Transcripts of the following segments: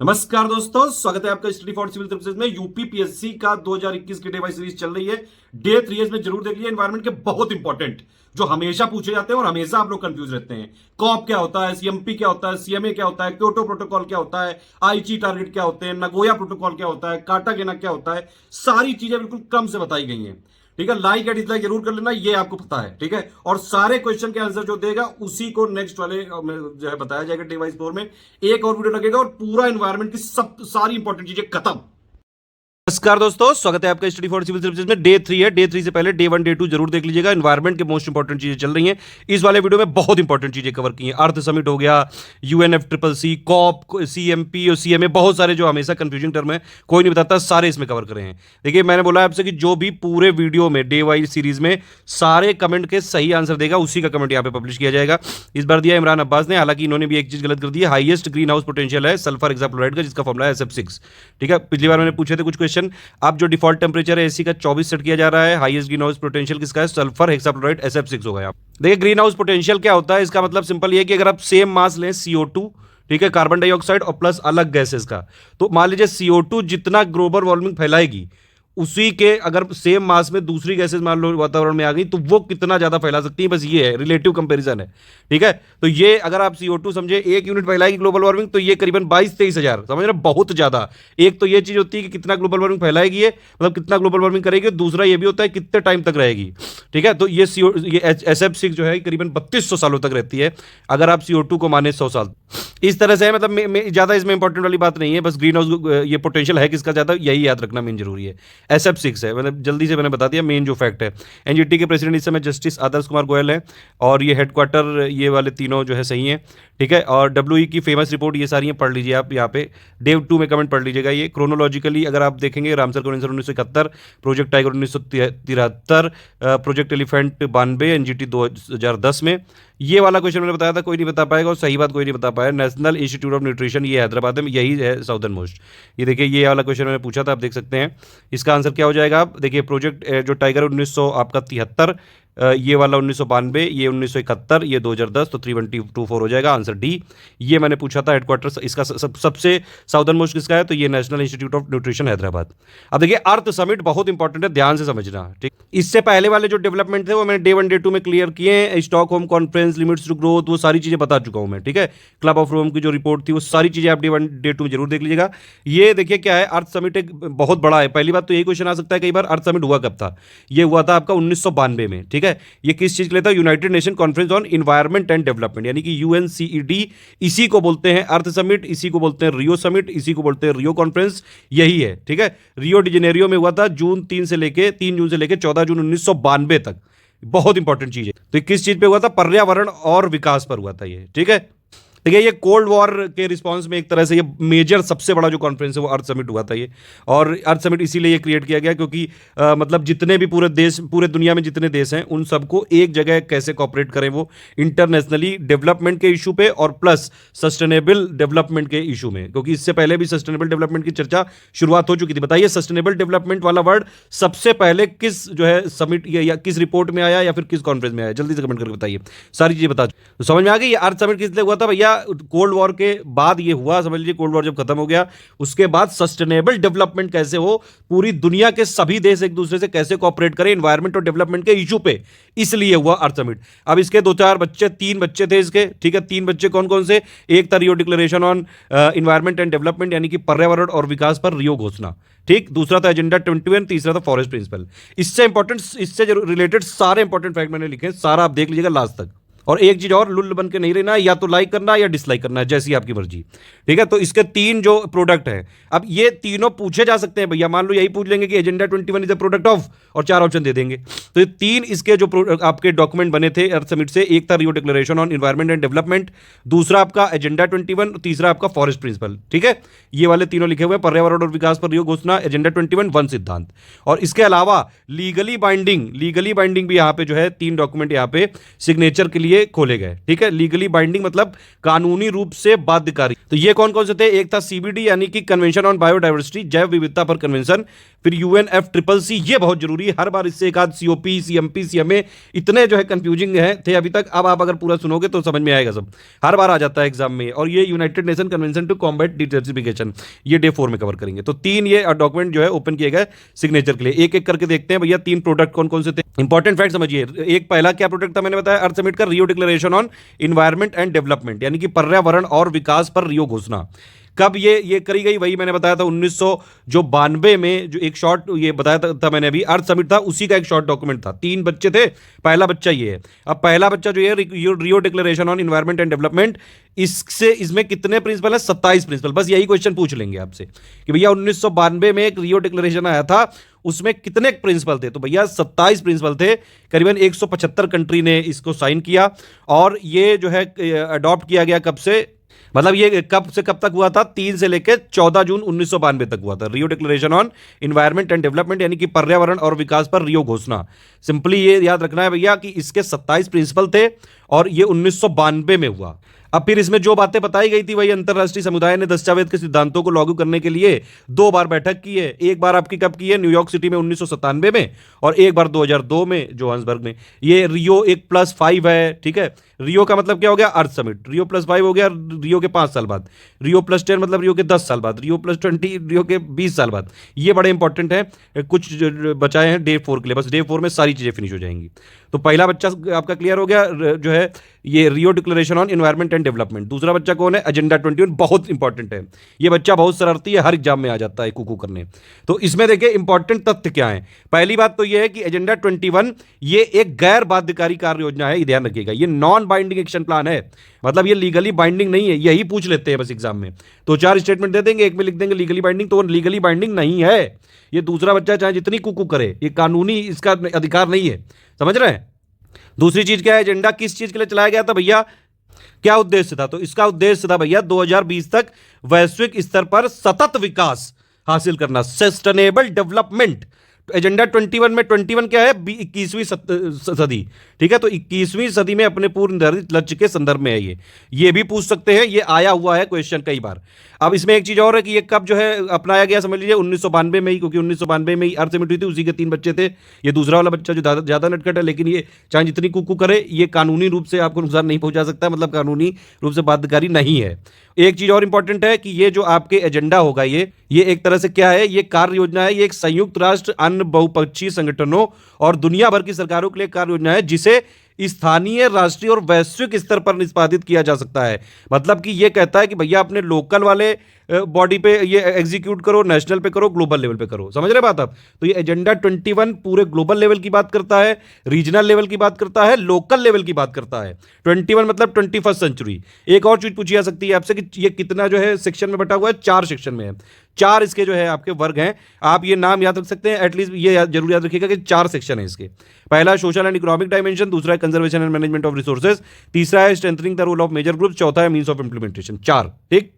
नमस्कार दोस्तों, स्वागत है आपका स्टडी फॉर सिविल सर्विसेज में। यूपीपीएससी का 2021 की डे वाइज सीरीज चल रही है। डे 3 इसमें जरूर देख लीजिए एनवायरमेंट के बहुत इंपॉर्टेंट जो हमेशा पूछे जाते हैं और हमेशा आप लोग कंफ्यूज रहते हैं। कॉप क्या होता है, सीएमपी क्या होता है, सीएमए क्या होता है, क्योटो प्रोटोकॉल क्या होता है, आईची टारगेट क्या होते हैं, नगोया प्रोटोकॉल क्या होता है, कार्टागेना क्या होता है। सारी चीजें बिल्कुल क्रम से बताई गई हैं। ठीक है, लाइक या डिसलाइक जरूर कर लेना, ये आपको पता है। ठीक है, और सारे क्वेश्चन के आंसर जो देगा उसी को नेक्स्ट वाले में जो है बताया जाएगा डे वाइज 4 में। एक और वीडियो लगेगा और पूरा एनवायरमेंट की सब सारी इंपॉर्टेंट चीजें खत्म। नमस्कार दोस्तों, स्वागत है आपका स्टडी फॉर सिविल सर्विसेज में। डे 3 है। डे 3 से पहले डे 1 डे 2 जरूर देख लीजिएगा। एनवायरमेंट के मोस्ट इंपॉर्टेंट चीजें चल रही हैं। इस वाले वीडियो में बहुत इंपॉर्टेंट चीजें कवर की हैं। अर्थ समिट हो गया, यूएनएफसीसीसी, कॉप, सीएमपी और सीएमए, बहुत सारे जो हमेशा कंफ्यूजिंग टर्म है, कोई नहीं बताता, सारे इसमें कवर करे हैं। देखिए, मैंने बोला आपसे कि जो भी पूरे वीडियो में डे वाइज सीरीज में सारे कमेंट के सही आंसर देगा उसी का कमेंट यहाँ पे पब्लिश किया जाएगा। इस बार दिया इमरान अब्बास ने, हालांकि इन्होंने भी एक चीज गलत कर दी है। हाईएस्ट ग्रीन हाउस पोटेंशियल है सल्फर हेक्साफ्लोराइड का, जिसका फॉर्मूला है SF6। ठीक है, पिछली बार मैंने पूछे थे कुछ क्वेश्चन। अब जो डिफॉल्ट टेंपरेचर है एसी का 24 सेट किया जा रहा है। हाईएस्ट ग्रीन हाउस पोटेंशियल किसका है? सल्फर हेक्साफ्लोराइड SF6 होगा। देखिए, ग्रीन हाउस पोटेंशियल क्या होता है, इसका मतलब सिंपल ये है कि अगर आप सेम मास लें CO2, ठीक है, कार्बन डाइऑक्साइड और प्लस अलग गैसेस का, तो मान लीजिए CO2 जितना ग्लोबल वार्मिंग फैलाएगी उसी के अगर सेम मास में दूसरी गैसेस मान लो वातावरण में आ गई तो वो कितना ज्यादा फैला सकती है, बस ये है, रिलेटिव कंपैरिजन है। ठीक है, तो ये अगर आप CO2 समझे 1 यूनिट फैलाएगी ग्लोबल वार्मिंग, तो ये करीबन 22-23 हजार, समझ रहे, बहुत ज्यादा। एक तो ये चीज होती है कि कितना ग्लोबल वार्मिंग फैलाएगी, ये मतलब कितना ग्लोबल वार्मिंग करेगी, दूसरा ये भी होता है कितने टाइम तक रहेगी। ठीक है, तो ये SF6 जो है करीबन 3200 सालों तक रहती है अगर आप CO2 को माने 100 साल। इस तरह से है, मतलब ज्यादा इसमें इंपॉर्टेंट वाली बात नहीं है, बस ग्रीन हाउस ये पोटेंशियल है किसका ज्यादा, यही याद रखना मेन जरूरी है। SF6 है, मतलब जल्दी से मैंने बता दिया मेन जो फैक्ट है। एनजीटी के प्रेसिडेंट इस समय जस्टिस आदर्श कुमार गोयल है और ये हेडक्वार्टर ये वाले तीनों जो है सही हैं। ठीक है, और WE की फेमस रिपोर्ट ये सारी हैं, पढ़ लीजिए आप यहाँ पे। डे 2 में कमेंट पढ़ लीजिएगा। ये क्रोनोलॉजिकली अगर आप देखेंगे, Ramsar convention 1971, project tiger 1973, project elephant 92, NGT 2010 में। ये वाला क्वेश्चन मैंने बताया था कोई नहीं बता पाएगा, और सही बात कोई नहीं बता पाया। नेशनल इंस्टीट्यूट ऑफ न्यूट्रिशन ये हैदराबाद में, यही है साउदर्न मोस्ट। ये देखिए, ये वाला क्वेश्चन मैंने पूछा था, आप देख सकते हैं। इसका आंसर क्या हो जाएगा? आप देखिए, प्रोजेक्ट जो टाइगर 1900 आपका 73, ये वाला 1992, ये 1971, ये 2010, तो 3124 हो जाएगा आंसर डी। ये मैंने पूछा था हेडक्वार्टर इसका सबसे साउदर्न मोस्ट किसका है, तो ये national institute of nutrition Hyderabad. अब देखिए, अर्थ समिट बहुत इंपॉर्टेंट है, ध्यान से समझना। ठीक, इससे पहले वाले जो डेवलपमेंट थे वो मैंने डे 1 डे 2 में क्लियर किए हैं। Stockholm conference, limits to growth, वो सारी चीजें बता चुका हूं मैं। ठीक है, क्लब ऑफ रोम की जो रिपोर्ट थी वो सारी चीजें आप डे 1 डे 2 में जरूर देख लीजिएगा। ये देखिए क्या है, अर्थ समिट एक बहुत बड़ा है। पहली बात तो यही क्वेश्चन आ सकता है कई बार, अर्थ समिट हुआ कब था? ये हुआ था आपका 1992 में। ठीक है, ये किस चीज के लिए था? United nation conference on environment and development, यानी कि UNCED। इसी को बोलते हैं अर्थ समिट, इसी को बोलते हैं रियो समिट, इसी को बोलते हैं रियो कॉन्फ्रेंस, यही है। ठीक है, रियो डी जेनेरियो में हुआ था जून 3 जून से लेके 14 जून 1992 तक। बहुत इंपॉर्टेंट चीज है। तो किस चीज पे हुआ था? पर्यावरण और विकास पर हुआ था ये। ठीक है, देखिए, ये कोल्ड वॉर के रिस्पांस में एक तरह से ये मेजर सबसे बड़ा जो कॉन्फ्रेंस है वो अर्थ समिट हुआ था ये। और अर्थ समिट इसीलिए ये क्रिएट किया गया क्योंकि मतलब जितने भी पूरे देश, पूरे दुनिया में जितने देश हैं, उन सबको एक जगह कैसे कॉपरेट करें वो इंटरनेशनली डेवलपमेंट के इशू पे और प्लस सस्टेनेबल डेवलपमेंट के इशू में। क्योंकि इससे पहले भी सस्टेनेबल डेवलपमेंट की चर्चा शुरुआत हो चुकी थी। बताइए, सस्टेनेबल डेवलपमेंट वाला वर्ड सबसे पहले किस जो है समिट या किस रिपोर्ट में आया या फिर किस कॉन्फ्रेंस में आया? जल्दी से कमेंट करके बताइए, सारी चीजें बता। तो समझ में आ गई, ये अर्थ समिट किस लिए हुआ था भैया? कोल्ड वॉर के बाद ये हुआ, समझ लीजिए। कोल्ड वॉर जब खत्म हो गया उसके बाद सस्टेनेबल डेवलपमेंट कैसे हो, पूरी दुनिया के सभी देश एक दूसरे से कैसे कोऑपरेट करें एनवायरमेंट और डेवलपमेंट के इशू पे, इसलिए हुआ अर्थ समिट। अब इसके 2-4 बच्चे, 3 बच्चे थे इसके। ठीक है, 3 बच्चे कौन कौन से? एक था Rio declaration on environment and development, यानी कि पर्यावरण और विकास पर रियो घोषणा। ठीक, दूसरा था एजेंडा 21, तीसरा था फॉरेस्ट प्रिंसिपल। इससे इंपॉर्टेंट, इससे रिलेटेड सारे इंपॉर्टेंट फैक्ट मैंने लिखे, सारा आप देख लीजिएगा लास्ट तक। और एक चीज और, लुल्ल बन के नहीं रहना है, या तो लाइक करना है या डिसलाइक करना है, जैसी आपकी मर्जी। ठीक है, तो इसके 3 जो प्रोडक्ट है, अब ये तीनों पूछे जा सकते हैं भैया। मान लो यही पूछ लेंगे कि agenda 21 is a product of, और 4 ऑप्शन दे देंगे। तो ये 3 इसके जो आपके डॉक्यूमेंट बने थे अर्थ समिट से, एक था Rio declaration on environment and development, दूसरा आपका एजेंडा 21, तीसरा आपका फॉरेस्ट प्रिंसिपल। ठीक है, ये वाले तीनों लिखे हुए, पर्यावरण और विकास पर रियो घोषणा, एजेंडा 21, वन सिद्धांत। और इसके अलावा लीगली बाइंडिंग भी यहाँ पे जो है 3 डॉक्यूमेंट यहाँ पे सिग्नेचर के लिए ये खोले गए, ठीक है। लीगली बाइंडिंग मतलब कानूनी रूप से बाध्यकारी। तो ये कौन कौन से थे? एक था सीबीडी यानी कि कन्वेंशन ऑन बायोडाइवर्सिटी, जैव विविधता पर कन्वेंशन, फिर यूएनएफसीसीसी, ये बहुत जरूरी है, हर बार इससे एक आध सीओपी, सीएमपी, सीएमए, इतने जो है कंफ्यूजिंग है थे अभी तक। अब आप अगर पूरा सुनोगे तो समझ में आएगा सब, हर बार आ जाता है एग्जाम में। और ये United nation convention to combat detoxification, ये डे 4 में कवर करेंगे। तो 3 ये डॉक्यूमेंट जो है ओपन किए गए सिग्नेचर के लिए। एक एक करके देखते हैं भैया 3 प्रोडक्ट कौन कौन से थे। इंपॉर्टेंट फैक्ट समझिए। एक पहला क्या प्रोडक्ट था मैंने बताया, अर्थ समिट का Rio declaration on environment and development, यानी कि पर्यावरण और विकास पर रियो घोषणा। कब ये करी गई? वही मैंने बताया था 1992 में, जो एक शॉर्ट ये बताया था मैंने अभी, अर्थ समिट था, उसी का एक शॉर्ट डॉक्यूमेंट था। 3 बच्चे थे, पहला बच्चा ये है। अब पहला बच्चा जो है Rio declaration on environment and development, इसमें कितने प्रिंसिपल है? 27 प्रिंसिपल। बस यही क्वेश्चन पूछ लेंगे आपसे कि भैया 1992 में एक रियो डिक्लेरेशन आया था, उसमें कितने प्रिंसिपल थे? तो भैया 27 प्रिंसिपल थे। करीबन 175 कंट्री ने इसको साइन किया। और ये जो है अडॉप्ट किया गया कब से? मतलब ये कब से कब तक हुआ था? 3 से लेकर 14 जून 1992 तक हुआ था। Rio declaration on environment and development यानी कि पर्यावरण और विकास पर रियो घोषणा। सिंपली ये याद रखना है भैया कि इसके 27 प्रिंसिपल थे और ये 1992 में हुआ। अब फिर इसमें जो बातें बताई गई थी, वही अंतरराष्ट्रीय समुदाय ने दस्तावेज के सिद्धांतों को लागू करने के लिए 2 बार बैठक की है। एक बार आपकी कब की है? न्यूयॉर्क सिटी में 1997 में, और एक बार 2002 में जोहान्सबर्ग में। ये रियो 1+5 है, ठीक है। रियो का मतलब क्या हो गया? अर्थ समिट। रियो +5 हो गया रियो के 5 साल बाद। रियो +10 मतलब रियो के 10 साल बाद। रियो +20 रियो के 20 साल बाद। ये बड़े इंपॉर्टेंट है। कुछ बचाए हैं डे 4 के लिए, बस डे 4 में सारी चीजें फिनिश हो जाएंगी। तो पहला बच्चा आपका क्लियर हो गया जो है ये Rio declaration on environment and development. दूसरा बच्चा कौन है? एजेंडा 21, बहुत इंपॉर्टेंट है। ये बच्चा बहुत शरारती है, हर एग्जाम में आ जाता है कुकू करने। तो इसमें देखिए इंपॉर्टेंट तथ्य क्या है। पहली बात तो ये है कि एजेंडा 21 ये एक गैर बाध्यकारी कार्य योजना है, ध्यान रखिएगा। ये नॉन बाइंडिंग एक्शन प्लान है, मतलब ये लीगली बाइंडिंग नहीं है। यही पूछ लेते हैं बस एग्जाम में। तो 4 स्टेटमेंट दे देंगे, एक में लिख देंगे लीगली बाइंडिंग, तो लीगली बाइंडिंग नहीं है। ये दूसरा बच्चा चाहे जितनी कुकू करे, ये कानूनी इसका अधिकार नहीं है, समझ रहे हैं। दूसरी चीज क्या है? एजेंडा किस चीज के लिए चलाया गया था भैया? क्या उद्देश्य था? तो इसका उद्देश्य था भैया 2020 तक वैश्विक स्तर पर सतत विकास हासिल करना, सस्टेनेबल डेवलपमेंट। एजेंडा 21 में 21 क्या है? 21वीं सदी, ठीक है। तो 21वीं सदी में अपने पूर्ण निर्धारित लक्ष्य के संदर्भ में है ये भी पूछ सकते हैं, ये आया हुआ है क्वेश्चन कई बार। अब इसमें एक चीज और है कि ये कब जो है अपनाया गया, समझ लीजिए 1992 में ही, क्योंकि 1992 में ही अर्थ समिट हुई थी, उसी के 3 बच्चे थे। ये दूसरा वाला बच्चा जो ज्यादा नटखट है, लेकिन ये चाहे जितनी कुकू करे, ये कानूनी रूप से आपको नुकसान नहीं पहुंचा सकता, मतलब कानूनी रूप से बाध्यकारी नहीं है। एक चीज और इंपॉर्टेंट है कि ये जो आपके एजेंडा होगा, ये एक तरह से क्या है? ये कार्य योजना है। ये एक संयुक्त राष्ट्र, अन्य बहुपक्षीय संगठनों और दुनिया भर की सरकारों के लिए कार्य योजना है, जिसे स्थानीय, राष्ट्रीय और वैश्विक स्तर पर निष्पादित किया जा सकता है। मतलब कि ये कहता है कि भैया अपने लोकल वाले बॉडी पे ये एग्जीक्यूट करो, नेशनल पे करो, ग्लोबल लेवल पे करो, समझ रहे बात आप। तो ये एजेंडा 21 पूरे ग्लोबल लेवल की बात करता है, रीजनल लेवल की बात करता है, लोकल लेवल की बात करता है। 21 मतलब 21st सेंचुरी। एक और चीज पूछी जा सकती है आपसे कि ये कितना जो है सेक्शन में बटा हुआ है? 4 सेक्शन में है। 4 इसके जो है आपके वर्ग हैं। आप ये नाम याद रख सकते हैं, एटलीस्ट ये जरूर याद रखिएगा कि 4 सेक्शन है इसके। पहला सोशल एंड इकोनॉमिक डायमेंशन, दूसरा है conservation and management of resources, तीसरा है strengthening the role of major group, चौथा है मींस ऑफ इंप्लीमेंटेशन। 4, ठीक।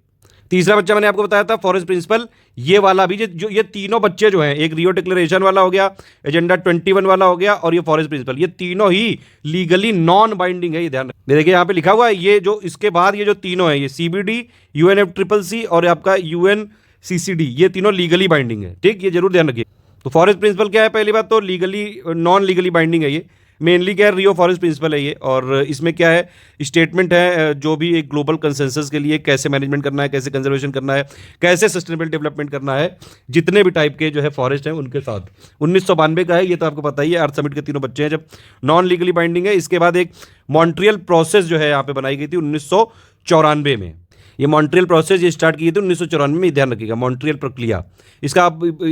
तीसरा बच्चा मैंने आपको बताया था फॉरेस्ट प्रिंसिपल, ये वाला भी, जो ये तीनों बच्चे जो हैं, एक रियो डिक्लेरेशन वाला हो गया, एजेंडा 21 वाला हो गया, और ये फॉरेस्ट प्रिंसिपल, ये तीनों ही लीगली नॉन बाइंडिंग है। ये ध्यान देखिए, यहाँ पे लिखा हुआ है, ये जो इसके बाद ये जो तीनों है, ये सीबीडी, यूएनएफसीसीसी और आपका यूएनसीसीडी, ये तीनों लीगली बाइंडिंग है, ठीक। ये जरूर ध्यान रखिए। तो फॉरेस्ट प्रिंसिपल क्या है? पहली बात तो लीगली, नॉन लीगली बाइंडिंग है ये। मेनली क्या है? रियो फॉरेस्ट प्रिंसिपल है ये। और इसमें क्या है? स्टेटमेंट है जो भी एक ग्लोबल कंसेंसस के लिए कैसे मैनेजमेंट करना है, कैसे कंजर्वेशन करना है, कैसे सस्टेनेबल डेवलपमेंट करना है, जितने भी टाइप के जो है फॉरेस्ट हैं उनके साथ। 1992 का है, ये तो आपको पता ही है। अर्थ समिट के तीनों बच्चे हैं, जब नॉन लीगली बाइंडिंग है। इसके बाद एक मॉन्ट्रियल प्रोसेस जो है यहाँ पे बनाई गई थी 1994 में। ये मॉन्ट्रियल प्रोसेस ये स्टार्ट की थी 1994 में, ध्यान रखिएगा। मॉन्ट्रियल प्रक्रिया इसका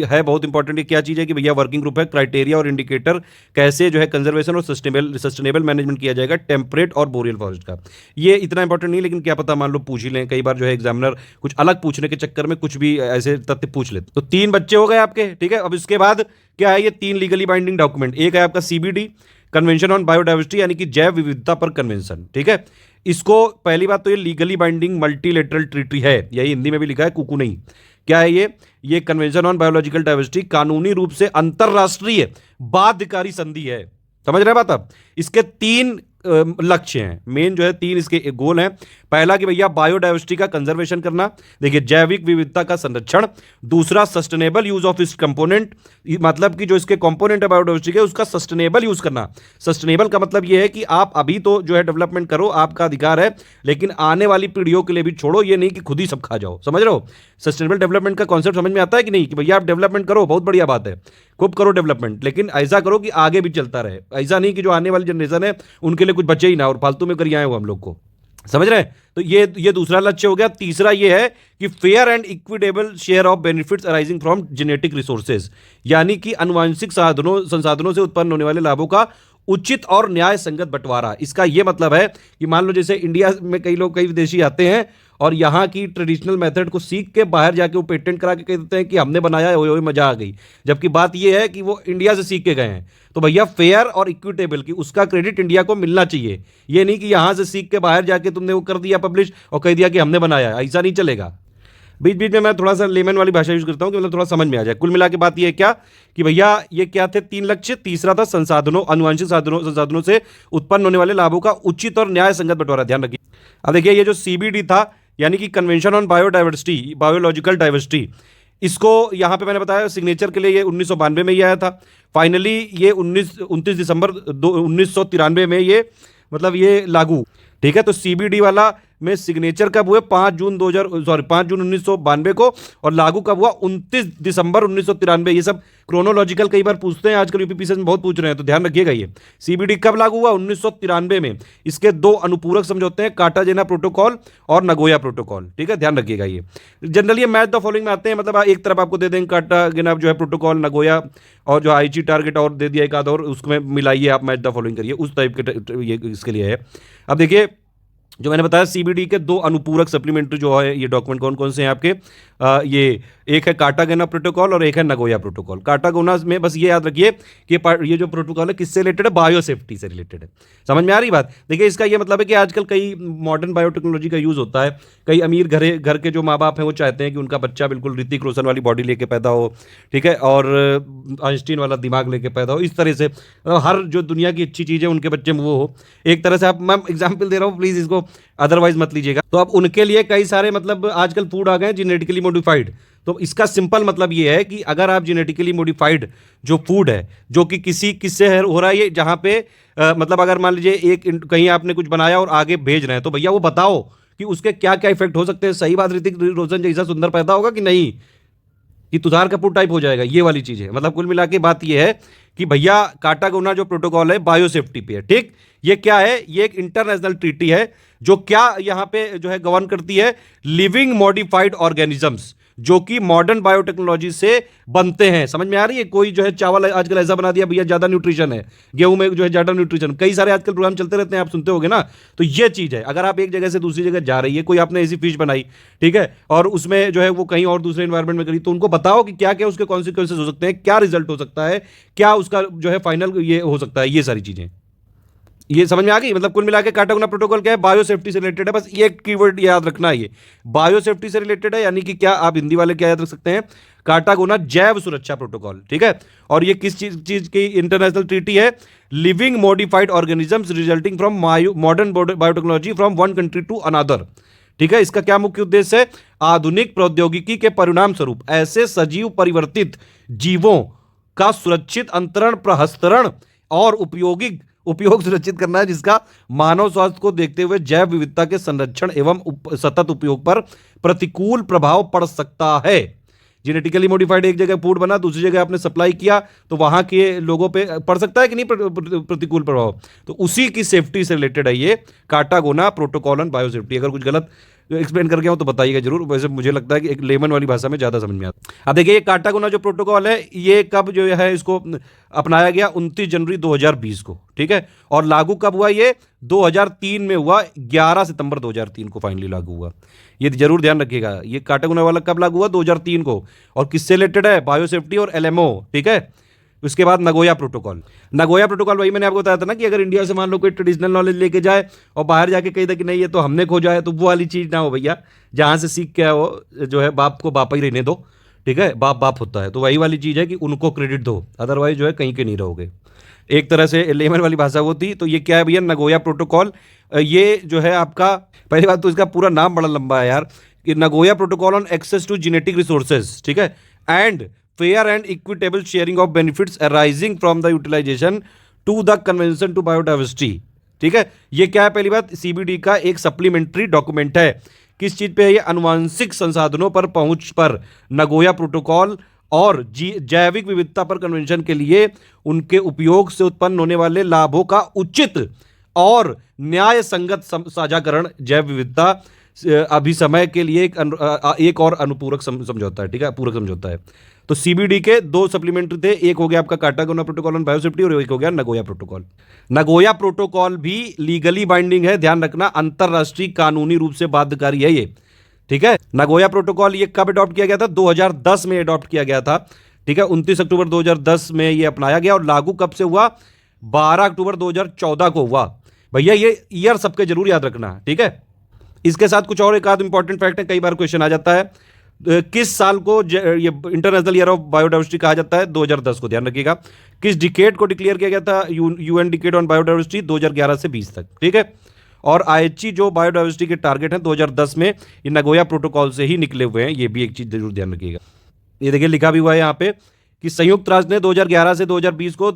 है बहुत इंपॉर्टेंट। ये क्या चीज़ है कि भैया वर्किंग ग्रुप है, क्राइटेरिया और इंडिकेटर कैसे जो है कंजर्वेशन और सस्टेनेबल मैनेजमेंट किया जाएगा टेम्परेट और बोरियल फॉरेस्ट का। ये इतना इंपॉर्टेंट नहीं, लेकिन क्या पता मान लो पूछ ही लें। कई बार जो है एग्जामिनर कुछ अलग पूछने के चक्कर में कुछ भी ऐसे तथ्य पूछ लेते। तो 3 बच्चे हो गए आपके, ठीक है। अब इसके बाद क्या है? ये 3 लीगली बाइंडिंग डॉक्यूमेंट। एक है आपका सीबीडी, कन्वेंशन ऑन बायोडाइवर्सिटी यानी कि जैव विविधता पर कन्वेंशन, ठीक है। इसको पहली बात तो ये लीगली बाइंडिंग मल्टीलेटरल ट्रीटी है, यही हिंदी में भी लिखा है, कुकू नहीं। क्या है ये कन्वेंशन ऑन बायोलॉजिकल डाइवर्सिटी कानूनी रूप से अंतरराष्ट्रीय बाध्यकारी संधि है, समझ रहे बात आप। इसके 3 लक्ष्य हैं, मेन जो है 3 इसके गोल हैं। पहला कि भैया बायोडाइवर्सिटी का कंजर्वेशन करना, देखिए जैविक विविधता का संरक्षण। दूसरा सस्टेनेबल यूज ऑफ इस कंपोनेंट, मतलब कि जो इसके कंपोनेंट है बायोडाइवर्सिटी के उसका सस्टेनेबल यूज करना। सस्टेनेबल का मतलब ये है कि आप अभी तो जो है डेवलपमेंट करो, आपका अधिकार है, लेकिन आने वाली पीढ़ियों के लिए भी छोड़ो, ये नहीं कि खुद ही सब खा जाओ। समझ रहे हो? सस्टेनेबल डेवलपमेंट का कॉन्सेप्ट समझ में आता है कि नहीं? कि भैया आप डेवलपमेंट करो, बहुत बढ़िया बात है, खूब करो डेवलपमेंट, लेकिन ऐसा करो कि आगे भी चलता रहे। ऐसा नहीं कि जो आने वाली जनरेशन है उनके लिए कुछ बचे ही ना और फालतू में करिए आए हो हम लोग को। समझ रहे हैं? तो ये दूसरा लक्ष्य हो गया। तीसरा ये है कि fair and equitable share of benefits arising from genetic resources, यानी कि अनुवांशिक संसाधनों से उत्पन्न होने वाले लाभों का उचित और न्याय संगत बंटवारा। इसका यह मतलब है कि मान लो जैसे इंडिया में कई विदेशी आते हैं और यहाँ की ट्रेडिशनल मेथड को सीख के बाहर जाके वो पेटेंट करा के कह देते हैं कि हमने बनाया है, ओए मजा आ गई, जबकि बात यह है कि वो इंडिया से सीख के गए हैं। तो भैया फेयर और इक्विटेबल की उसका क्रेडिट इंडिया को मिलना चाहिए। ये नहीं कि यहाँ से सीख के बाहर जाके तुमने वो कर दिया पब्लिश और कह दिया कि हमने बनाया है, ऐसा नहीं चलेगा। बीच बीच में मैं थोड़ा सा लेमन वाली भाषा यूज करता हूँ कि मतलब थोड़ा समझ में आ जाए। कुल मिला के बात ये है क्या कि भैया ये क्या थे 3 लक्ष्य। तीसरा था अनुवांशिक संसाधनों से उत्पन्न होने वाले लाभों का उचित और न्याय संगत बंटवारा। ध्यान रखिए। अब देखिए ये जो CBD था यानी कि convention on biodiversity, biological diversity, इसको यहाँ पे मैंने बताया सिग्नेचर के लिए ये 1992 में ही आया था। फाइनली ये 29 दिसंबर 1993 में ये मतलब ये लागू। ठीक है, तो CBD वाला में सिग्नेचर कब हुए? 5 जून 1992 को, और लागू कब हुआ? 29 दिसंबर 1993। ये सब क्रोनोलॉजिकल कई बार पूछते हैं, आजकल यूपीपीएससी में बहुत पूछ रहे हैं, तो ध्यान रखिएगा। ये CBD कब लागू हुआ? 1993 में। इसके 2 अनुपूरक समझौते हैं, कार्टाजेना प्रोटोकॉल और नगोया प्रोटोकॉल। ठीक है, ध्यान रखिएगा। ये जनरली ये मैच द फॉलोइंग में आते हैं, मतलब एक तरफ आपको दे देंगे कार्टाजेना जो है प्रोटोकॉल, नगोया, और जो आईची टारगेट और दे दिया एक आध और, उसमें मिलाइए आप, मैच द फॉलोइंग करिए, उस टाइप के ये इसके लिए है। अब देखिए जो मैंने बताया CBD के 2 अनुपूरक सप्लीमेंट्री जो है ये डॉक्यूमेंट कौन कौन से हैं आपके, ये एक है कार्टागेना प्रोटोकॉल और एक है नगोया प्रोटोकॉल। कार्टागोना में बस ये याद रखिए कि ये जो प्रोटोकॉल है किससे रिलेटेड है? बायोसेफ्टी से रिलेटेड है। समझ में आ रही बात? देखिए इसका ये मतलब है कि आजकल कई मॉडर्न बायोटेक्नोलॉजी का यूज़ होता है। कई अमीर घर के जो माँ बाप हैं वो चाहते हैं कि उनका बच्चा बिल्कुल ऋतिक रोशन वाली बॉडी लेके पैदा हो, ठीक है, और आइंस्टीन वाला दिमाग लेके पैदा हो, इस तरह से हर जो दुनिया की अच्छी चीज़ है उनके बच्चे में वो हो। एक तरह से आप, मैं एग्जाम्पल दे रहा हूँ, प्लीज़ इसको अदरवाइज मत लीजिएगा। तो अब उनके लिए कई सारे मतलब आजकल फूड आ गए जेनेटिकली मॉडिफाइड। तो इसका सिंपल मतलब ये है कि अगर आप जेनेटिकली मॉडिफाइड जो फूड है, जो कि किससे हो रहा है ये, जहाँ पे मतलब अगर मान लीजिए कहीं आपने कुछ बनाया और आगे भेज रहे हैं, तो भैया वो बताओ कि उसके क्या क्या इफेक्ट हो सकते हैं। सही बात, ऋतिक रोशन जैसा सुंदर पैदा होगा कि नहीं, कि तुषार कपूर टाइप हो जाएगा, ये वाली चीज़ है। मतलब कुल मिला के बात ये है कि भैया कार्टागोना जो प्रोटोकॉल है बायोसेफ्टी पे है। ठीक, ये क्या है? ये एक इंटरनेशनल ट्रीटी है जो क्या यहाँ पे जो है गवर्न करती है, लिविंग मॉडिफाइड ऑर्गेनिजम्स जो कि मॉडर्न बायोटेक्नोलॉजी से बनते हैं। समझ में आ रही है? कोई जो है चावल आजकल ऐसा बना दिया भैया ज्यादा न्यूट्रिशन है, गेहूं में जो है ज्यादा न्यूट्रिशन, कई सारे आजकल प्रोग्राम चलते रहते हैं, आप सुनते होगे ना। तो ये चीज है, अगर आप एक जगह से दूसरी जगह जा रही है, कोई आपने ऐसी फिश बनाई, ठीक है, और उसमें जो है वो कहीं और दूसरे एनवायरमेंट में करी, तो उनको बताओ कि क्या क्या उसके कॉन्सिक्वेंसेज हो सकते हैं, क्या रिजल्ट हो सकता है, क्या उसका जो है फाइनल ये हो सकता है, ये सारी चीजें। ये समझ में आ गई? मतलब कुल मिला के कार्टागोना प्रोटोकॉल क्या है? बायोसेफ्टी से रिलेटेड है। बस ये कीवर्ड याद रखना है, ये बायोसेफ्टी से रिलेटेड है, यानी कि क्या आप हिंदी वाले क्या याद रख सकते हैं? कार्टागोना जैव सुरक्षा प्रोटोकॉल। ठीक है, और ये किस चीज की इंटरनेशनल ट्रीटी है? Living modified organisms resulting from modern biotechnology from one country to another. ठीक है, इसका क्या मुख्य उद्देश्य है? आधुनिक प्रौद्योगिकी के परिणाम स्वरूप ऐसे सजीव परिवर्तित जीवों का सुरक्षित अंतरण, प्रहस्तरण और उपयोग सुनिश्चित करना है, जिसका मानव स्वास्थ्य को देखते हुए जैव विविधता के संरक्षण एवं सतत उपयोग पर प्रतिकूल प्रभाव पड़ सकता है। जेनेटिकली मॉडिफाइड एक जगह फूड बना, दूसरी जगह आपने सप्लाई किया, तो वहां के लोगों पे पड़ सकता है कि नहीं प्रतिकूल प्रभाव? तो उसी की सेफ्टी से रिलेटेड है ये कार्टागोना प्रोटोकॉल ऑन बायोसेफ्टी। अगर कुछ गलत एक्सप्लेन करके हूं तो बताइएगा जरूर, वैसे मुझे लगता है कि एक लेमन वाली भाषा में ज्यादा समझ में आता है। अब देखिए ये कार्टागोना जो प्रोटोकॉल है ये कब जो है इसको अपनाया गया? 29 जनवरी 2020 को। ठीक है, और लागू कब हुआ? ये 2003 में हुआ, 11 सितंबर 2003 को फाइनली लागू हुआ। ये जरूर ध्यान रखिएगा, ये कार्टागोना वाला कब लागू हुआ? 2003 को। और किससे रिलेटेड है? बायोसेफ्टी और LMO। ठीक है, उसके बाद नगोया प्रोटोकॉल। नगोया प्रोटोकॉल वही मैंने आपको बताया था ना कि अगर इंडिया से मान लो कोई ट्रेडिशनल नॉलेज लेके जाए और बाहर जाके कही था कि नहीं ये तो हमने खोजा है, तो वो वाली चीज़ ना हो भैया। जहाँ से सीख के वो जो है बाप को बापा ही रहने दो। ठीक है, बाप बाप होता है, तो वही वाली चीज़ है कि उनको क्रेडिट दो, अदरवाइज जो है कहीं के नहीं रहोगे। एक तरह से लेमन वाली भाषा वो थी। तो ये क्या है भैया, नगोया प्रोटोकॉल। ये जो है आपका, पहली बात तो इसका पूरा नाम बड़ा लंबा है यार, कि Nagoya protocol on access to genetic resources, ठीक है, and fair and equitable sharing of benefits arising from the utilization to the convention to biodiversity. ठीक है, ये क्या है, पहली बात सीबीडी का एक सप्लीमेंट्री डॉक्यूमेंट है। किस चीज पे है ये, अनुवांशिक संसाधनों पर पहुंच पर नगोया प्रोटोकॉल और जैविक विविधता पर कन्वेंशन के लिए उनके उपयोग से उत्पन्न होने वाले लाभों का उचित और न्याय संगत साझाकरण जैव विविधता अभी समय के लिए एक और अनुपूरक समझौता है। ठीक है, पूरक समझौता है। तो सीबीडी के दो सप्लीमेंट्री थे, एक हो गया आपका कार्टागोना प्रोटोकॉल ऑन बायोसेफ्टी और एक हो गया नगोया प्रोटोकॉल। नगोया प्रोटोकॉल भी लीगली बाइंडिंग है, ध्यान रखना, अंतरराष्ट्रीय कानूनी रूप से बाध्यकारी है ये। ठीक है, नगोया प्रोटोकॉल ये कब अडॉप्ट किया गया था, 2010 में अडॉप्ट किया गया था। ठीक है, 29 अक्टूबर 2010 में ये अपनाया गया और लागू कब से हुआ, 12 अक्टूबर 2014 को हुआ। भैया ये ईयर सबके जरूर याद रखना। ठीक है, इसके साथ कुछ और एक आध इंपॉर्टेंट फैक्ट है, कई बार क्वेश्चन आ जाता है, किस साल को ये इंटरनेशनल ईयर ऑफ बायोडाइवर्सिटी कहा जाता है, 2010 को, ध्यान रखिएगा। किस डिकेड को डिक्लेयर किया गया था, यूएन डिकेड ऑन बायोडाइवर्सिटी 2011 से 20 तक। ठीक है, और आईएचई जो बायोडाइवर्सिटी के टारगेट हैं 2010 में, ये नगोया प्रोटोकॉल से ही निकले हुए हैं, ये भी एक चीज जरूर ध्यान रखिएगा। ये देखिए लिखा भी हुआ है यहाँ पे कि संयुक्त राष्ट्र ने 2011 से 2020 को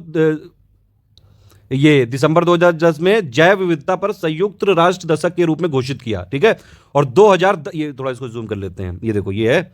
ये दिसंबर 2010 में जैव विविधता पर संयुक्त राष्ट्र दशक के रूप में घोषित किया। ठीक है, और 2000, ये थोड़ा इसको जूम कर लेते हैं, ये देखो ये है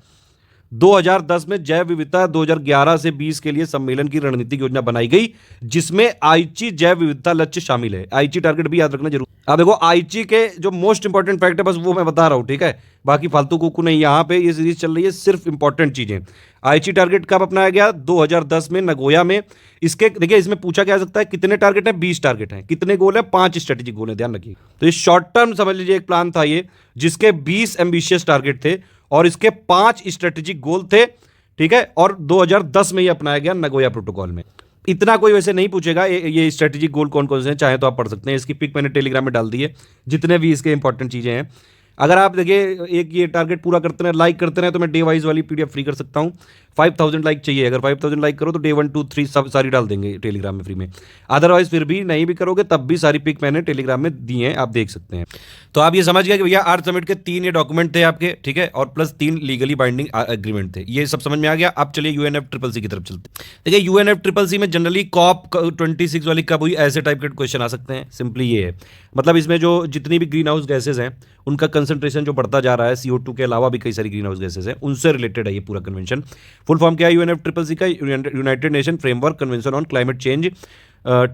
2010 में जैव विविधता 2011 से 20 के लिए सम्मेलन की रणनीतिक योजना बनाई गई, जिसमें आईची जैव विविधता लक्ष्य शामिल है। आईची टारगेट भी याद रखना जरूर। अब देखो आईची के जो मोस्ट इंपॉर्टेंट फैक्ट है बस वो मैं बता रहा हूं। ठीक है, बाकी फालतू कुकू नहीं, यहां पे ये सीरीज चल रही है सिर्फ इंपॉर्टेंट चीजें। आईची टारगेट कब अपनाया गया, 2010 में नगोया में। इसके देखिए इसमें पूछा क्या सकता है, कितने टारगेट हैं, 20 टारगेट हैं, कितने गोल है, 5 स्ट्रेटेजिक गोल है, ध्यान रखिए। तो ये शॉर्ट टर्म समझ लीजिए एक प्लान था ये, जिसके 20 एम्बिशियस टारगेट थे और इसके 5 स्ट्रेटेजिक गोल थे। ठीक है, और 2010 में ये अपनाया गया नगोया प्रोटोकॉल में। इतना कोई वैसे नहीं पूछेगा ये स्ट्रेटेजिक गोल कौन कौन से हैं, चाहे तो आप पढ़ सकते हैं, इसकी पिक मैंने टेलीग्राम में डाल दी है, जितने भी इसके इंपॉर्टेंट चीजें हैं। अगर आप देखिए एक ये टारगेट पूरा करते रहे, लाइक करते रहे, तो मैं डे वाइज वाली पीडीएफ फ्री कर सकता हूँ। 5000 लाइक चाहिए, अगर 5000 लाइक करो तो डे 1 2 3 सब सारी डाल देंगे टेलीग्राम में फ्री में। अदरवाइज फिर भी नहीं भी करोगे तब भी सारी पिक मैंने टेलीग्राम में दी हैं, आप देख सकते हैं। तो आप ये समझ गए कि भैया आर्थ समिट के 3 ये डॉक्यूमेंट थे आपके, ठीक है, और प्लस 3 लीगली बाइंडिंग एग्रीमेंट थे, ये सब समझ में आ गया। अब चलिए यूएनएफसीसीसी की तरफ चलते हैं। देखिए यूएनएफसीसीसी में जनरली COP 26 वाली कब हुई, ऐसे टाइप के क्वेश्चन आ सकते हैं। सिंपली ये है, मतलब इसमें जो जितनी भी ग्रीन हाउस गैसेज हैं उनका कंसंट्रेशन जो बढ़ता जा रहा है, CO2 के अलावा भी कई सारी ग्रीन हाउस गैसेज हैं, उनसे रिलेटेड है ये पूरा कन्वेंशन। फुल फॉर्म क्या है यूएनएफसीसीसी का, United nation framework convention on climate change.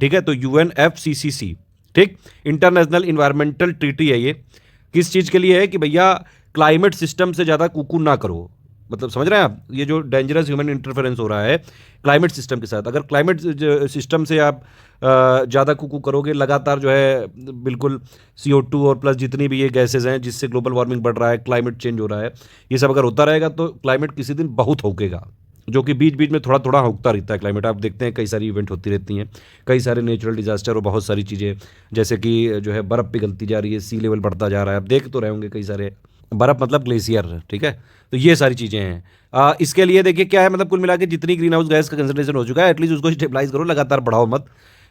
ठीक है, तो यूएनएफसीसीसी, ठीक, इंटरनेशनल इन्वायरमेंटल ट्रीटी है ये। किस चीज़ के लिए है कि भैया क्लाइमेट सिस्टम से ज़्यादा कुकू ना करो, मतलब समझ रहे हैं आप, ये जो डेंजरस ह्यूमन इंटरफेरेंस हो रहा है क्लाइमेट सिस्टम के साथ, अगर क्लाइमेट सिस्टम से आप ज़्यादा कुकू करोगे, लगातार जो है बिल्कुल CO2 और प्लस जितनी भी ये गैसेज हैं जिससे ग्लोबल वार्मिंग बढ़ रहा है, क्लाइमेट चेंज हो रहा है, ये सब अगर होता रहेगा तो क्लाइमेट किसी दिन बहुत होकेगा, जो कि बीच बीच में थोड़ा थोड़ा होता रहता है क्लाइमेट। आप देखते हैं कई सारी इवेंट होती रहती हैं, कई सारे नेचुरल डिजास्टर और बहुत सारी चीज़ें, जैसे कि जो है बर्फ़ पिघलती जा रही है, सी लेवल बढ़ता जा रहा है, आप देख तो रहे होंगे कई सारे, बर्फ़ मतलब ग्लेशियर। ठीक है, तो ये सारी चीज़ें हैं। इसके लिए देखिए क्या है, मतलब कुल मिला के जितनी ग्रीन हाउस गैस का कंसंट्रेशन हो चुका है, एटलीस्ट उसको स्टेबलाइज करो, लगातार बढ़ाओ मत।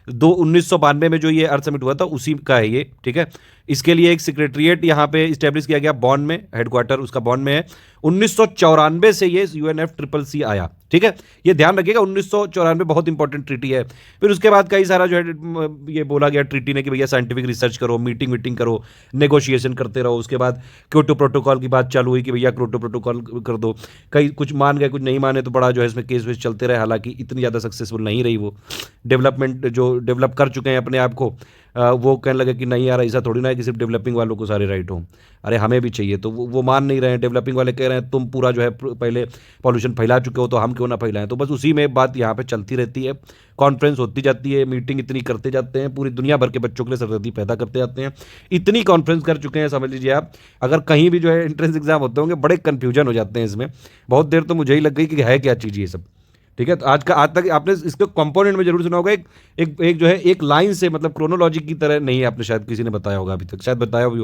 1992 में जो ये अर्थ समिट हुआ था उसी का है ये। ठीक है, इसके लिए एक सेक्रेटरीट यहाँ पे इस्टेब्लिश किया गया बॉन में, हेडक्वार्टर उसका बॉन में है। 1994 से ये UNFCCC आया। ठीक है, ये ध्यान रखिएगा, 1994 बहुत इंपॉर्टेंट ट्रीटी है। फिर उसके बाद कई सारा जो है ये बोला गया ट्रीटी ने कि भैया साइंटिफिक रिसर्च करो, मीटिंग करो, नेगोशिएशन करते रहो। उसके बाद क्योटो प्रोटोकॉल की बात चालू हुई कि भैया क्योटो प्रोटोकॉल कर दो, कई कुछ मान गए कुछ नहीं माने, तो बड़ा जो है इसमें केस वेस चलते रहे, हालांकि इतनी ज़्यादा सक्सेसफुल नहीं रही वो। डेवलपमेंट जो डेवलप कर चुके हैं अपने आप को, वो कहने लगे कि नहीं यार ऐसा थोड़ी ना है कि सिर्फ डेवलपिंग वालों को सारे राइट हों, अरे हमें भी चाहिए। तो वो मान नहीं रहे हैं, डेवलपिंग वाले कह रहे हैं तुम पूरा जो है पहले पॉल्यूशन फैला चुके हो तो हम क्यों ना फैलाएं। तो बस उसी में बात यहाँ पे चलती रहती है, कॉन्फ्रेंस होती जाती है, मीटिंग इतनी करते जाते हैं, पूरी दुनिया भर के बच्चों के लिए सरदर्दी पैदा करते जाते हैं। इतनी कॉन्फ्रेंस कर चुके हैं, समझ लीजिए आप, अगर कहीं भी जो है एंट्रेंस एग्जाम होते होंगे बड़े कन्फ्यूजन हो जाते हैं इसमें। बहुत देर तो मुझे ही लग गई कि है क्या चीज़ ये सब। ठीक है, तो आज तक आपने इसके कंपोनेंट में जरूर सुना होगा, एक जो है एक लाइन से, मतलब क्रोनोलॉजी की तरह नहीं है, आपने शायद किसी ने बताया होगा अभी तक, शायद बताया भी।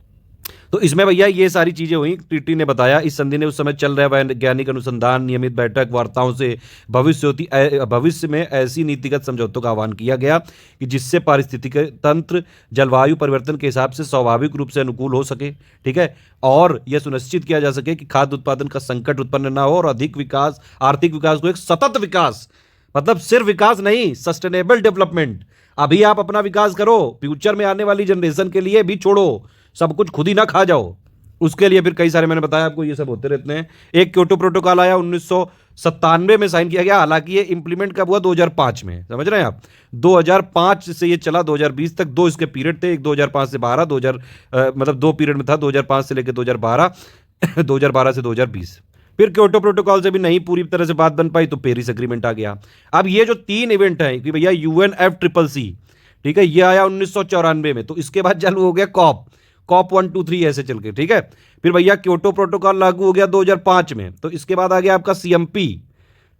तो इसमें भैया ये सारी चीजें हुई। टीटी ने बताया इस संधि ने उस समय चल रहे वैज्ञानिक अनुसंधान, नियमित बैठक वार्ताओं से भविष्य में ऐसी नीतिगत समझौतों का आह्वान किया गया कि जिससे पारिस्थितिकी तंत्र जलवायु परिवर्तन के हिसाब से स्वाभाविक रूप से अनुकूल हो सके, ठीक है, और यह सुनिश्चित किया जा सके कि खाद्य उत्पादन का संकट उत्पन्न ना हो और अधिक विकास, आर्थिक विकास को एक सतत विकास, मतलब सिर्फ विकास नहीं, सस्टेनेबल डेवलपमेंट। अभी आप अपना विकास करो, फ्यूचर में आने वाली जनरेशन के लिए भी छोड़ो, सब कुछ खुद ही ना खा जाओ। उसके लिए फिर कई सारे, मैंने बताया आपको, ये सब होते रहते हैं। एक क्योटो प्रोटोकॉल आया 1997 में साइन किया गया, हालांकि ये इंप्लीमेंट कब हुआ 2005 में, समझ रहे हैं आप। 2005 से ये चला 2020 तक, दो इसके पीरियड थे, एक 2005 से 12, मतलब दो पीरियड में था, 2005 से लेकर 2012 2012 से 2020। फिर क्योटो प्रोटोकॉल से भी नहीं पूरी तरह से बात बन पाई तो पेरिस एग्रीमेंट आ गया। अब ये जो 3 इवेंट है कि भैया UNFCCC, ठीक है, ये आया 1994 में, तो इसके बाद चालू हो गया कॉप 1, 2, 3 ऐसे चल के, ठीक है। फिर भैया क्योटो प्रोटोकॉल लागू हो गया 2005 में, तो इसके बाद आ गया आपका CMP,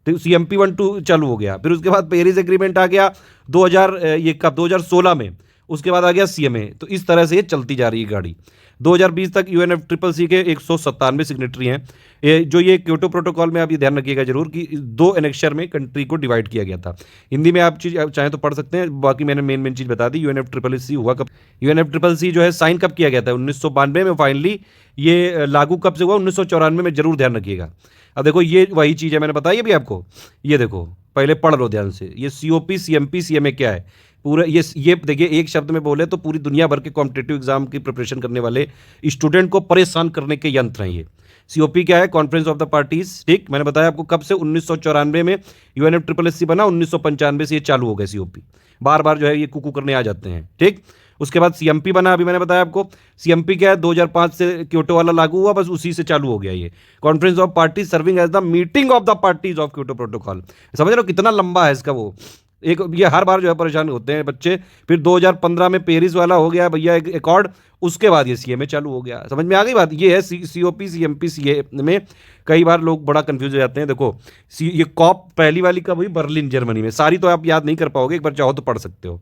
तो CMP 1, 2 चालू हो गया। फिर उसके बाद पेरिस एग्रीमेंट आ गया 2016 में, उसके बाद आ गया CMA। तो इस तरह से ये चलती जा रही है गाड़ी। 2020 तक UNFCCC के 197 सिग्नेटरी हैं। जो ये क्योटो प्रोटोकॉल में आप ये ध्यान रखिएगा जरूर कि 2 एनेक्शर में कंट्री को डिवाइड किया गया था। हिंदी में आप चीज़ चाहें तो पढ़ सकते हैं, बाकी मैंने मेन चीज़ बता दी। UNFCCC हुआ कब, UNFCCC जो है साइन कब किया गया था 1992 में, फाइनली ये लागू कब से हुआ 1994 में, जरूर ध्यान रखिएगा। अब देखो ये वही चीज़ है, मैंने बताई अभी आपको, ये देखो पहले पढ़ लो ध्यान से, ये COP, CMP, CMA क्या है पूरा। ये देखिए, एक शब्द में बोले तो पूरी दुनिया भर के कॉम्पिटिटिव एग्जाम की प्रिपरेशन करने वाले स्टूडेंट को परेशान करने के यंत्र हैं ये। COP क्या है, कॉन्फ्रेंस ऑफ द पार्टीज, ठीक, मैंने बताया आपको कब से 1994 में UNFCCC बना, 1995 से ये चालू हो गया COP। बार बार जो है ये कुकू करने आ जाते हैं, ठीक। उसके बाद CMP बना, अभी मैंने बताया आपको। CMP क्या है, 2005 से क्योटो वाला लागू हुआ, बस उसी से चालू हो गया ये। Conference of parties serving as the meeting of the parties of Kyoto protocol. समझ रहे हो कितना लंबा है इसका वो एक, ये हर बार जो है परेशान होते हैं बच्चे। फिर 2015 में पेरिस वाला हो गया भैया एक अकॉर्ड, उसके बाद ये CMA चालू हो गया। समझ में आ गई बात, ये है COP, CMP, CA में कई बार लोग बड़ा कंफ्यूज हो जाते हैं। देखो ये कॉप पहली वाली कब हुई, बर्लिन जर्मनी में। सारी तो आप याद नहीं कर पाओगे, एक बार चाहो तो पढ़ सकते हो।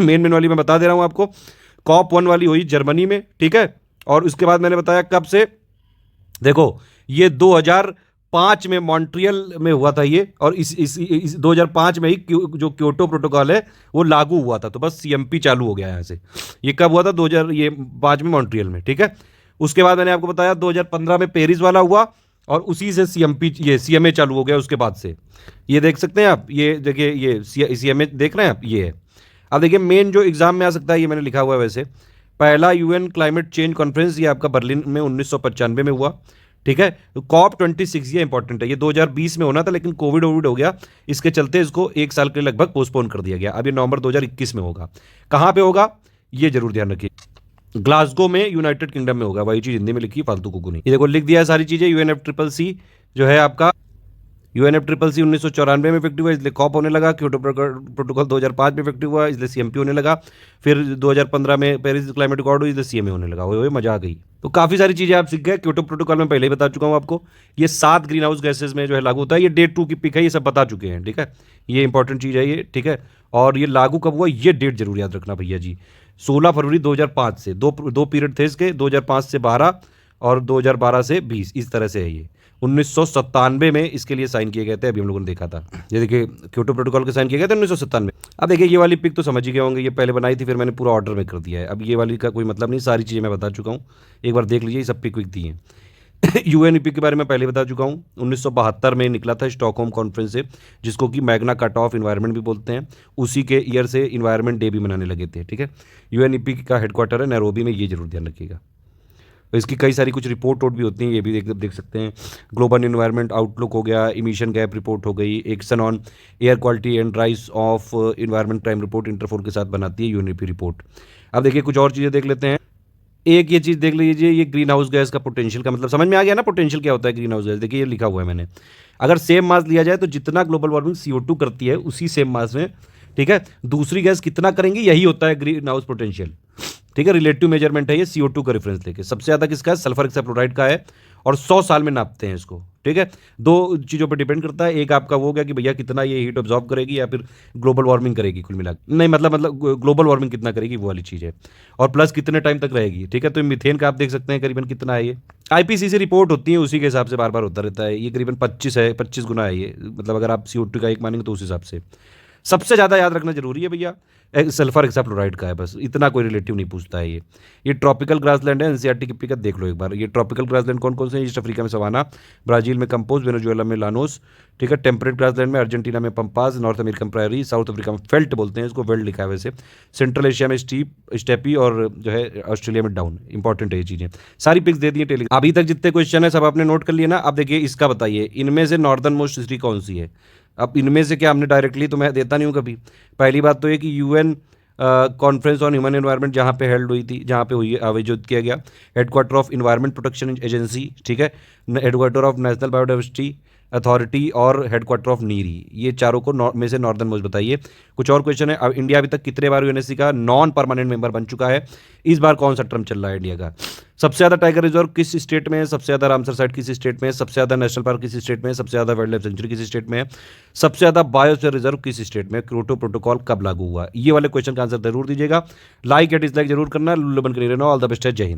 मेन वाली मैं बता दे रहा हूँ आपको। कॉप 1 वाली हुई जर्मनी में, ठीक है, और उसके बाद मैंने बताया कब से, देखो ये 2005 में मॉन्ट्रियल में हुआ था ये, और इस 2005 में ही जो क्योटो प्रोटोकॉल है वो लागू हुआ था, तो बस CMP चालू हो गया यहाँ से। ये कब हुआ था 2005 में मॉन्ट्रियल में, ठीक है। उसके बाद मैंने आपको बताया 2015 में पेरिस वाला हुआ, और उसी से CMA चालू हो गया उसके बाद से। ये देख सकते हैं आप, ये देखिए ये CMA देख रहे हैं आप, ये है। अब देखिए मेन जो एग्जाम में आ सकता है, ये मैंने लिखा हुआ है वैसे। पहला UN क्लाइमेट चेंज कॉन्फ्रेंस, ये आपका बर्लिन में 1995 में हुआ, ठीक है। तो COP 26 ये इंपॉर्टेंट है, ये 2020 में होना था, लेकिन कोविड हो गया, इसके चलते इसको 1 साल के लगभग पोस्टपोन कर दिया गया। अब ये नवंबर 2021 में होगा। कहाँ पे होगा ये जरूर ध्यान रखिए, ग्लासगो में, यूनाइटेड किंगडम में होगा। वही चीज हिंदी में लिखी, फालतू को नहीं। ये देखो लिख दिया है सारी चीजें। UNFCCC जो है आपका, UNFCCC 1994 में इफेक्टिव हुआ, इसलिए कॉप होने लगा। क्योटो प्रोटोकॉल 2005 में इफेक्टिव हुआ, इसलिए CMP होने लगा। फिर 2015 में पेरिस क्लाइमेट अकॉर्ड हुई, इसलिए CMA होने लगा। वो मजा आ गई। तो काफ़ी सारी चीज़ें आप सीख गए। क्योटो प्रोटोकॉल में पहले ही बता चुका हूँ आपको, ये 7 ग्रीन हाउस गैसेज में जो है लागू होता है। ये डे 2 की पिक है, ये सब बता चुके हैं, ठीक है। ये इंपॉर्टेंट चीज़ है ये, ठीक है। और ये लागू कब हुआ, ये डेट जरूर याद रखना भैया जी, 16 फरवरी 2005 से। दो पीरियड थे इसके, 2005 से 12 और 2012 से 20, इस तरह से है ये। 1997 में इसके लिए साइन किए गए थे, अभी हम लोगों ने देखा था। ये देखिए क्योटो प्रोटोकॉल के साइन किए गए थे 1997। अब देखिए ये वाली पिक तो समझ ही गए होंगे, ये पहले बनाई थी, फिर मैंने पूरा ऑर्डर में कर दिया है। अब ये वाली का कोई मतलब नहीं, सारी चीज़ें मैं बता चुका हूँ, एक बार देख लीजिए, सब पिक दी हैं। UNEP के बारे में पहले बता चुका हूँ, 1972 में निकला था स्टॉकहोम कॉन्फ्रेंस से, जिसको कि मैग्ना कार्टा ऑफ इन्वायरमेंट भी बोलते हैं। उसी के ईयर से इन्वायरमेंट डे भी मनाने लगे थे, ठीक है। UNEP का हेडक्वार्टर है नैरोबी में, ये जरूर ध्यान रखिएगा। तो इसकी कई सारी कुछ रिपोर्ट भी होती हैं, ये भी देख सकते हैं। ग्लोबल इन्वायरमेंट आउटलुक हो गया, इमिशन गैप रिपोर्ट हो गई, action on air quality and rise of environment crime report Interpol के साथ बनाती है UNEP रिपोर्ट। अब देखिए कुछ और चीज़ें देख लेते हैं। एक ये चीज़ देख लीजिए, ये ग्रीन हाउस गैस का पोटेंशियल का मतलब समझ में आ गया ना, पोटेंशियल क्या होता है ग्रीन हाउस गैस। देखिए ये लिखा हुआ है मैंने, अगर सेम मास लिया जाए तो जितना ग्लोबल वार्मिंग CO2 करती है उसी सेम मास में, ठीक है, दूसरी गैस कितना करेंगी, यही होता है ग्रीन हाउस पोटेंशियल, ठीक है। रिलेटिव मेजरमेंट है ये CO2 का रेफरेंस लेके। सबसे ज़्यादा किसका है, सल्फर ऑक्साइड क्लोराइड का है, और 100 साल में नापते हैं इसको, ठीक है। दो चीज़ों पर डिपेंड करता है, एक आपका वो हो गया कि भैया कितना ये हीट ऑब्जॉर्व करेगी या फिर ग्लोबल वार्मिंग करेगी, कुल मिला नहीं मतलब ग्लोबल वार्मिंग कितना करेगी वो वाली चीज़ है, और प्लस कितने टाइम तक रहेगी, ठीक है। तो मीथेन का आप देख सकते हैं करीबन कितना है, ये आईपीसीसी रिपोर्ट होती है उसी के हिसाब से बार बार होता रहता है, ये करीबन 25 है, 25 गुना है ये, मतलब अगर आप CO2 का एक मानेंगे तो उस हिसाब से। सबसे ज़्यादा याद रखना जरूरी है भैया सल्फर हेक्साफ्लोराइड का है, बस इतना, कोई रिलेटिव नहीं पूछता है ये ट्रॉपिकल ग्रासलैंड है, एनसीईआरटी की पिकअप देख लो एक बार। ये ट्रॉपिकल ग्रासलैंड कौन कौन से हैं? ईस्ट अफ्रीका में सवाना, ब्राजील में कंपोज, वेनेजुएला में लानोस, ठीक है। टेम्परेट ग्रासलैंड में अर्जेंटीना में pampas, north American priori, south Africa में फेल्ट बोलते हैं इसको, वेल्ट लिखा है वैसे, सेंट्रल एशिया में स्टेपी, और जो है ऑस्ट्रेलिया में डाउन। इंपॉर्टेंट है ये चीज़ें, सारी पिक्स दे दी टेली। अभी तक जितने क्वेश्चन है सब आपने नोट कर लिया ना। अब देखिए इसका बताइए, इनमें से नॉर्दर्न मोस्ट सिटी कौन सी है? अब इनमें से क्या, हमने डायरेक्टली तो मैं देता नहीं हूँ कभी। पहली बात तो ये कि UN conference on human environment जहाँ पे हेल्ड हुई थी, जहाँ पे हुई आयोजित किया गया, headquarter of environment protection agency, ठीक है, headquarter of national biodiversity authority और हेडक्वार्टर ऑफ नीरी, ये चारों को में से नॉर्दर्न मोस्ट बताइए। कुछ और क्वेश्चन है, अब इंडिया अभी तक कितने बार यूएनएससी का नॉन परमानेंट मेंबर बन चुका है? इस बार कौन सा टर्म चल रहा है इंडिया का? सबसे ज़्यादा टाइगर रिजर्व किस स्टेट में है? सबसे ज़्यादा रामसर साइट किस स्टेट में है? सबसे ज़्यादा नेशनल पार्क किस स्टेट में है? सबसे ज़्यादा वाइल्ड लाइफ सेंचुरी किस स्टेट में है? सबसे ज़्यादा बायोस्फीयर रिजर्व किस स्टेट में? क्योटो प्रोटोकॉल कब लागू हुआ? ये वाले क्वेश्चन का आंसर जरूर दीजिएगा। लाइक या डिसलाइक जरूर करना। लुल्लू बन कर रहना। ऑल द बेस्ट है। जय हिंद।